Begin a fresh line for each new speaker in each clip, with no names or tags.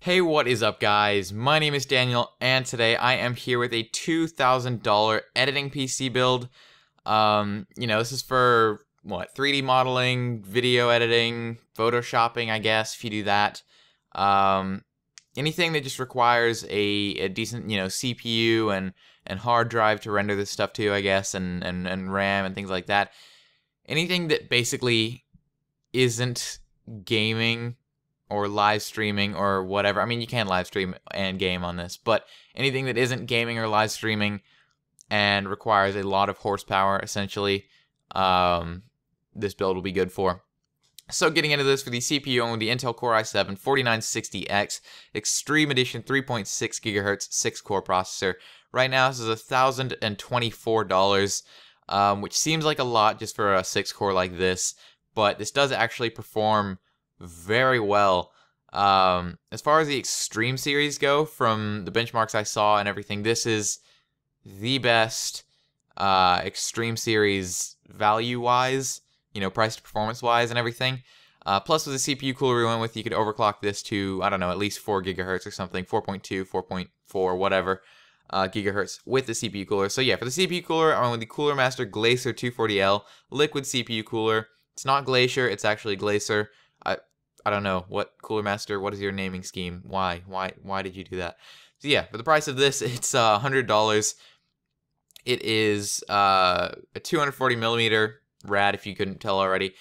Hey, what is up, guys? My name is Daniel, and today I am here with a $2,000 editing PC build. This is for, 3D modeling, video editing, photoshopping, I guess, if you do that. Anything that just requires a decent, CPU and hard drive to render this stuff to, I guess, and RAM and things like that. Anything that basically isn't gaming or live streaming or whatever. I mean, you can live stream and game on this, but anything that isn't gaming or live streaming and requires a lot of horsepower, essentially, this build will be good for. So getting into this, for the CPU, on the Intel Core i7-4960X Extreme Edition 3.6 GHz 6-core processor. Right now, this is $1,024, which seems like a lot just for a 6-core like this, but this does actually perform very well. As far as the Extreme series go, from the benchmarks I saw and everything, this is the best Extreme series value-wise, price to performance-wise and everything. Plus, with the CPU cooler we went with, you could overclock this to, I don't know, at least 4 gigahertz or something, 4.2, 4.4, whatever gigahertz with the CPU cooler. So yeah, for the CPU cooler, I went with the Cooler Master Glacier 240L liquid CPU cooler. It's not Glacier, it's actually Glacier. I don't know, Cooler Master, what is your naming scheme? Why did you do that? So yeah, for the price of this, it's $100. It is a 240 millimeter rad, if you couldn't tell already.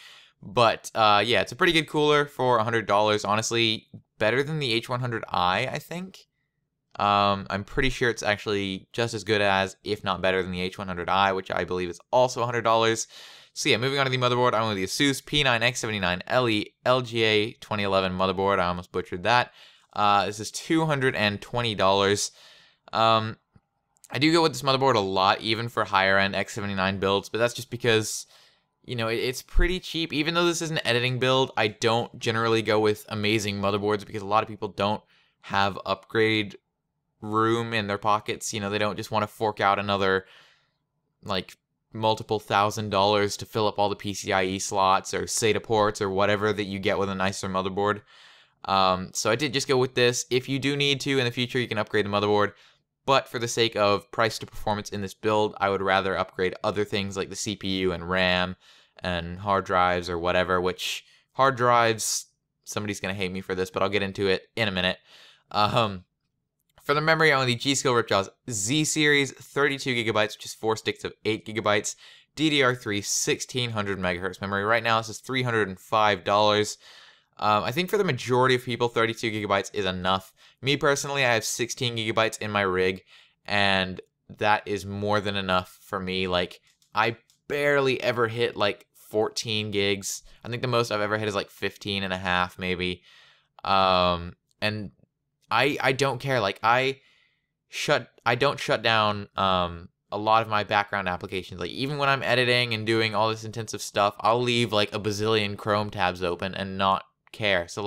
But yeah, it's a pretty good cooler for $100. Honestly, better than the H100i, I think. I'm pretty sure it's actually just as good as, if not better than the H100i, which I believe is also $100. So yeah, moving on to the motherboard, I'm with the Asus P9X79LE LGA 2011 motherboard. I almost butchered that. This is $220. I do go with this motherboard a lot, even for higher-end X79 builds, but that's just because, it's pretty cheap. Even though this is an editing build, I don't generally go with amazing motherboards because a lot of people don't have upgrade room in their pockets. They don't just want to fork out another, multiple $1,000s to fill up all the PCIe slots or SATA ports or whatever that you get with a nicer motherboard. So I did just go with this. If you do need to in the future, you can upgrade the motherboard. But for the sake of price to performance in this build, I would rather upgrade other things like the CPU and RAM and hard drives or whatever, which hard drives, somebody's going to hate me for this, but I'll get into it in a minute. For the memory, I'm on the G-Skill Ripjaws Z series, 32 gigabytes, which is 4 sticks of 8 gigabytes, DDR3, 1600 megahertz memory. Right now, this is $305. I think for the majority of people, 32 gigabytes is enough. Me personally, I have 16 gigabytes in my rig, and that is more than enough for me. I barely ever hit 14 gigs. I think the most I've ever hit is 15 and a half, maybe. And I don't care. I don't shut down a lot of my background applications. Even when I'm editing and doing all this intensive stuff, I'll leave a bazillion Chrome tabs open and not care. So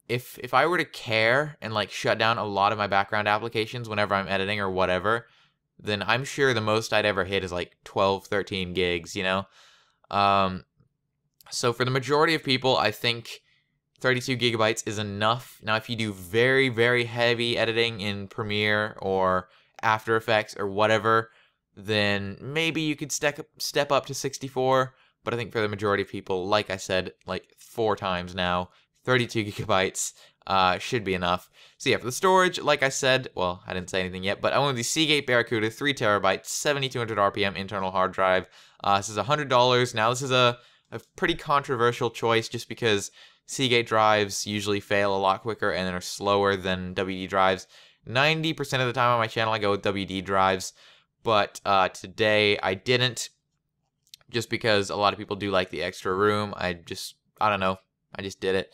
if I were to care and shut down a lot of my background applications whenever I'm editing or whatever, then I'm sure the most I'd ever hit is 12, 13 gigs, So for the majority of people, I think 32 gigabytes is enough. Now, if you do very, very heavy editing in Premiere or After Effects or whatever, then maybe you could step up to 64. But I think for the majority of people, like I said, 4 times now, 32 gigabytes should be enough. So yeah, for the storage, like I said, well, I didn't say anything yet, but I went with the Seagate Barracuda 3 terabyte, 7200 RPM internal hard drive. This is $100. Now, this is a pretty controversial choice just because Seagate drives usually fail a lot quicker and are slower than WD drives. 90% of the time on my channel, I go with WD drives, but today I didn't, just because a lot of people do like the extra room. I don't know, I just did it.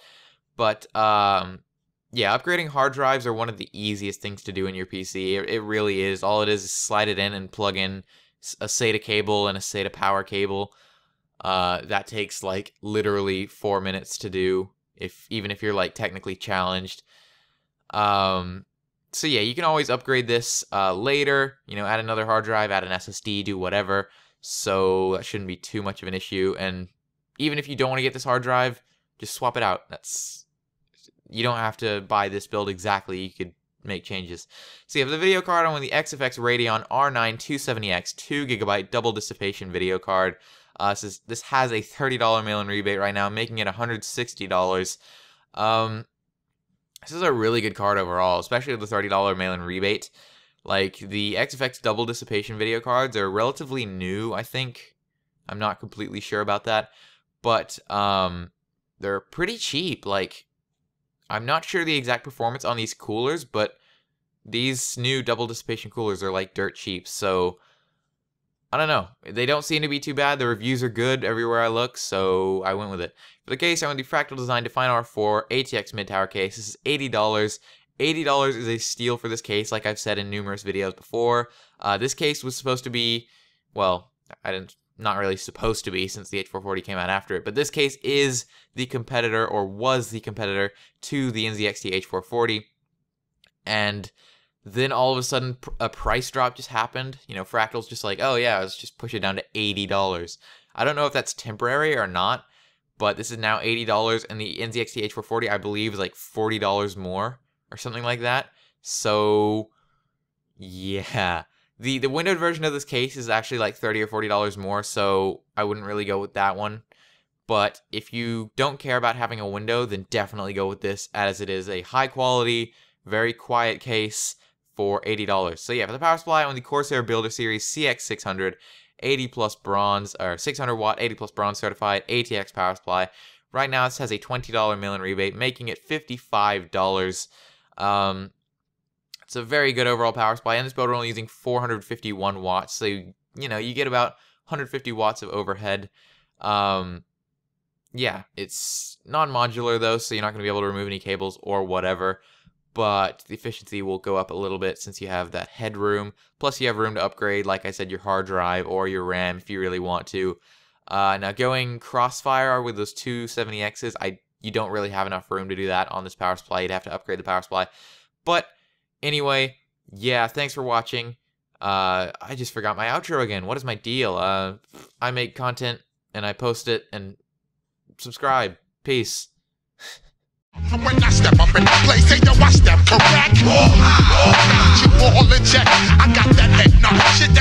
But yeah, upgrading hard drives are one of the easiest things to do in your PC. It really is. All it is slide it in and plug in a SATA cable and a SATA power cable. That takes literally 4 minutes to do, even if you're technically challenged. So yeah, you can always upgrade this later, add another hard drive, add an SSD, do whatever. So that shouldn't be too much of an issue. And even if you don't want to get this hard drive, just swap it out. That's you don't have to buy this build exactly. You could make changes. So you have the video card on the XFX Radeon R9 270X 2GB double dissipation video card. This has a $30 mail-in rebate right now, making it $160. This is a really good card overall, especially with the $30 mail-in rebate. Like, the XFX double dissipation video cards are relatively new, I think. I'm not completely sure about that. But, they're pretty cheap. Like, I'm not sure the exact performance on these coolers, but these new double dissipation coolers are, like, dirt cheap. So, I don't know. They don't seem to be too bad. The reviews are good everywhere I look, so I went with it. For the case, I went the Fractal Design Define R4 ATX Mid-Tower case. This is $80. $80 is a steal for this case, like I've said in numerous videos before. This case was supposed to be, well, not really supposed to be since the H440 came out after it, but this case is the competitor, or was the competitor, to the NZXT H440. And then all of a sudden, a price drop just happened. You know, Fractal's just like, oh yeah, let's just push it down to $80. I don't know if that's temporary or not, but this is now $80, and the NZXT H440, I believe, is like $40 more, or something like that. So, yeah. The windowed version of this case is actually like $30 or $40 more, so I wouldn't really go with that one. But if you don't care about having a window, then definitely go with this, as it is a high quality, very quiet case for $80. So yeah, for the power supply on the Corsair Builder Series CX600, 80 plus bronze, or 600 watt, 80 plus bronze certified ATX power supply. Right now, this has a $20 mail-in rebate, making it $55. It's a very good overall power supply, and this build we're only using 451 watts, so you know, you get about 150 watts of overhead. Yeah, it's non-modular though, so you're not going to be able to remove any cables or whatever, but the efficiency will go up a little bit since you have that headroom. Plus, you have room to upgrade, like I said, your hard drive or your RAM if you really want to. Now, going crossfire with those two 70Xs, you don't really have enough room to do that on this power supply. You'd have to upgrade the power supply. But anyway, yeah, thanks for watching. I just forgot my outro again. What is my deal? I make content, and I post it, and subscribe. Peace.
When I step up in the place, say yo, I step correct. You all in check. I got that head knock shit.